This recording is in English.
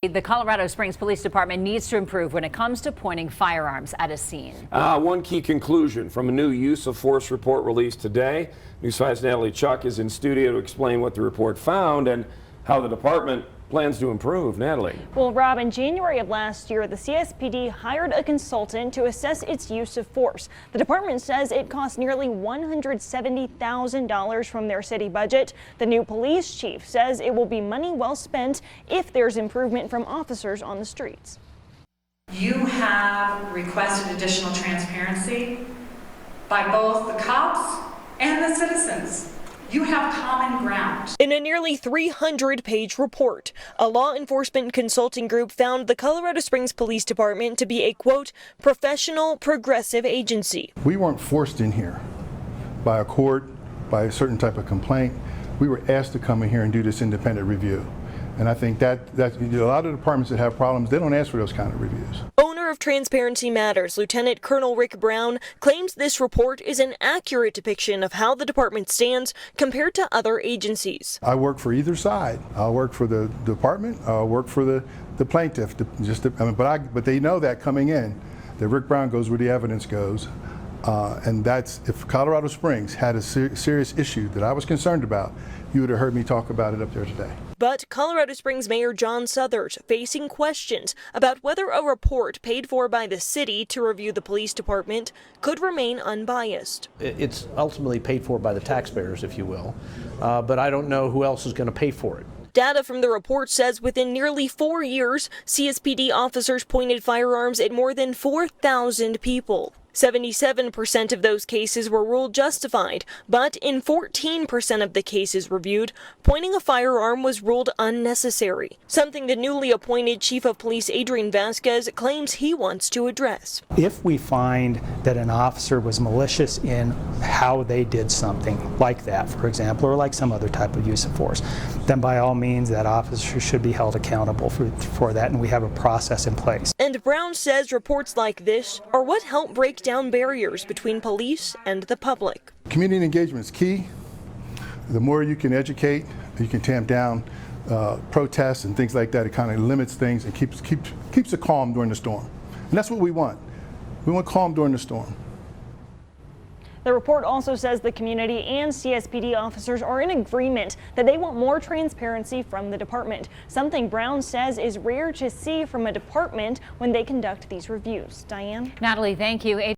The Colorado Springs Police Department needs to improve when it comes to pointing firearms at a scene. One key conclusion from a new use of force report released today. News 5's Natalie Chuck is in studio to explain what the report found and how the department plans to improve. Natalie. Well, Rob, in January of last year, the CSPD hired a consultant to assess its use of force. The department says it cost nearly $170,000 from their city budget. The new police chief says it will be money well spent if there's improvement from officers on the streets. You have requested additional transparency by both the cops and the citizens. You have common ground. In a nearly 300-page report, a law enforcement consulting group found the Colorado Springs Police Department to be a, quote, professional, progressive agency. We weren't forced in here by a court, by a certain type of complaint. We were asked to come in here and do this independent review. And I think that a lot of departments that have problems, they don't ask for those kind of reviews. Owner of Transparency Matters, Lieutenant Colonel Rick Brown, claims this report is an accurate depiction of how the department stands compared to other agencies. I work for either side. I'll work for the department, I'll work for the plaintiff. But they know that coming in, that Rick Brown goes where the evidence goes. And that's, if Colorado Springs had a serious issue that I was concerned about, you would have heard me talk about it up there today. But Colorado Springs Mayor John Southers facing questions about whether a report paid for by the city to review the police department could remain unbiased. It's ultimately paid for by the taxpayers, if you will, but I don't know who else is going to pay for it. Data from the report says within nearly 4 years, CSPD officers pointed firearms at more than 4,000 people. 77% of those cases were ruled justified, but in 14% of the cases reviewed, pointing a firearm was ruled unnecessary, something the newly appointed Chief of Police Adrian Vasquez claims he wants to address. If we find that an officer was malicious in how they did something like that, for example, or like some other type of use of force, then by all means that officer should be held accountable for that, and we have a process in place. And Brown says reports like this are what help break down barriers between police and the public. Community engagement is key. The more you can educate, you can tamp down protests and things like that. It kind of limits things and keeps it calm during the storm. And that's what we want. We want calm during the storm. The report also says the community and CSPD officers are in agreement that they want more transparency from the department, something Brown says is rare to see from a department when they conduct these reviews. Diane? Natalie, thank you.